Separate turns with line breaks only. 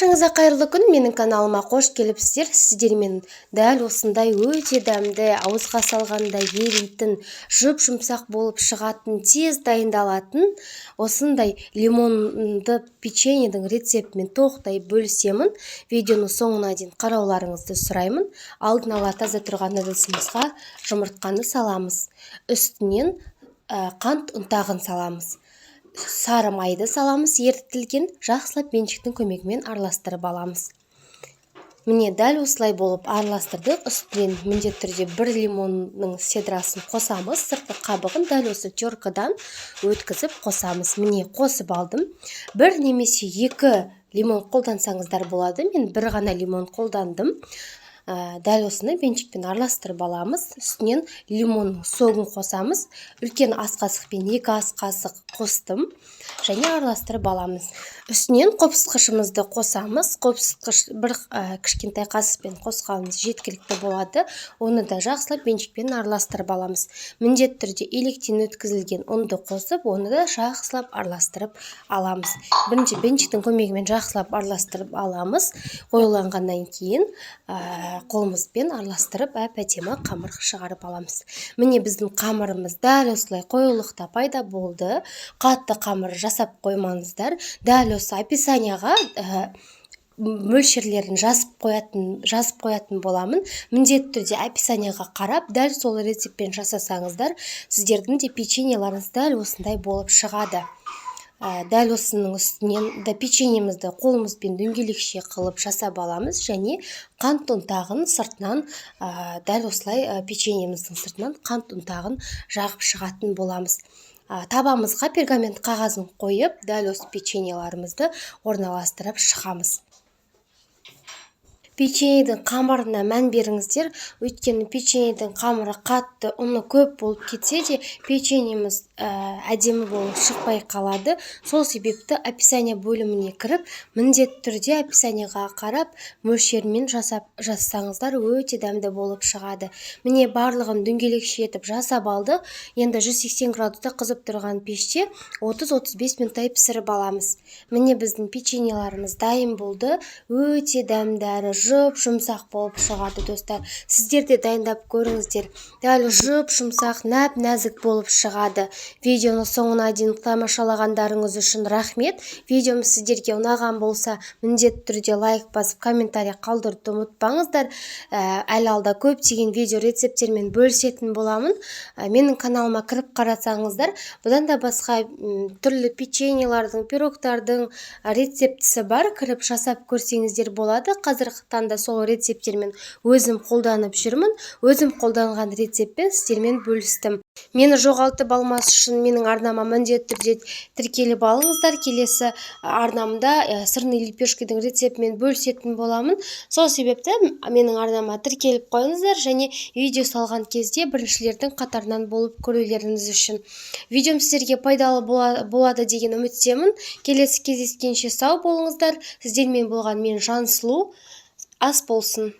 Баршаңызға қайырлы күн. Менің каналыма қош келіпсіздер. Сіздермен дәл осындай өте дәмді, ауызға салғанда еритін, жұп-жұмсақ болып шығатын, тез дайындалатын осындай лимонды печеньенің рецептімен тоқтай бөлісемін. Видеоны соңына дейін қарауларыңызды сұраймын. Алдын ала таза тұрған ыдысымызға жұмыртқаны саламыз. Үстінен қант ұнтағын саламыз. Сары майды саламыз, ерітілген, жақсылап меншіктің көмегімен араластырып аламыз. Міне дәл осылай болып араластырдық. Үстінен міндетті түрде бір лимонның седрасын қосамыз. Сыртқы қабығын дәл осы теркадан өткізіп қосамыз. Міне қосып алдым. Бір немесе екі лимон қолдансаңыздар болады. Мен бір ғана лимон қолдандым. Дәл осыны меншікпен араластырып аламыз. Үстінен лимонның согын қосамыз. Үлкен ас қасықпен 2 ас қасық қостым және араластырып аламыз. Үстінен қопсытқышымызды қосамыз. Қопсытқыш бір кішкентай қасықпен қосқанымыз жеткілікті болады. Оны да жақсылап меншікпен араластырып аламыз. Міндетті түрде електен өткізілген ұнды қосып, оны да жақсылап араластырып аламыз. Бірінші меншіктің көмегімен жақсылап араластырып аламыз. Қоюланғаннан кейін қолымызбен араластырып әп-әдемі қамыр шығарып аламыз. Міне біздің қамырымыз дәл осылай қоюлықта пайда болды. Қатты қамыр жасап қоймаңыздар. Дәл осы описанияға мөлшерлерін жазып қоятын боламын. Міндетті түрде описанияға қарап, дәл сол рецептпен жасасаңыздар, сіздердің де печеньеларыңыз дәл осындай болып шығады. Дәл осының үстінен печеньемізді қолымызбен дөңгелекше қылып жасап аламыз және қант ұнтағын сыртынан дәл осылай печеньеміздің сыртынан қант ұнтағын жағып шығатын боламыз. Табамызға пергамент қағазын қойып, дәл осы печеньеларымызды орналастырып шығамыз. Печеньенің қамырына мән беріңіздер, өйткені печеньенің қамыры қатты, ұны көп болып кетсе де, печеньеміз әдемі болып шықпай қалады. Сол себепті описания бөліміне кіріп, міндетті түрде описанияға қарап, мөлшермен жасасаңыздар өте дәмді болып шығады. Міне барлығын дөңгелекше етіп жасап алдық. Енді 180 градуста қызып тұрған пеште 30-35 минуттай пісіріп аламыз. Міне біздің печеньеларымыз дайын болды. Өте дәмді әрі жұп-жұмсақ болып шығады, достар. Сіздер де дайындап көріңіздер. Дәл жұп-жұмсақ, нәп-нәзік болып шығады. Видеоны соңына дейін тамашалағандарыңыз үшін рахмет. Видеомыз сіздерге ұнаған болса, міндетті түрде лайк басып, комментарий қалдыруды ұмытпаңыздар. Әлі алда көптеген видео рецептермен бөлісетін боламын. Менің каналыма кіріп қарасаңыздар, бұдан да басқа түрлі печеньелардың, пирогтардың рецептісі бар. Кіріп жасап көрсеңіздер болады. Қазіргі таңда сол рецептермен өзім қолданып жүрмін. Өзім қолданған рецептпен сіздермен бөлістім. Мені жоғалтып алмас үшін менің арнама міндетті түрде тіркеліп алыңыздар. Келесі арнамда сырный лепешканың рецептімен бөлісетін боламын. Сол себепті менің арнама тіркеліп қойыңыздар және видео салған кезде біріншілердің қатарынан болып көрулеріңіз үшін. Видеом сіздерге пайдалы болады деген үміттемін. Келесі кездескенше сау болыңыздар. Сіздермен болған мен Жансұлу. Ас болсын.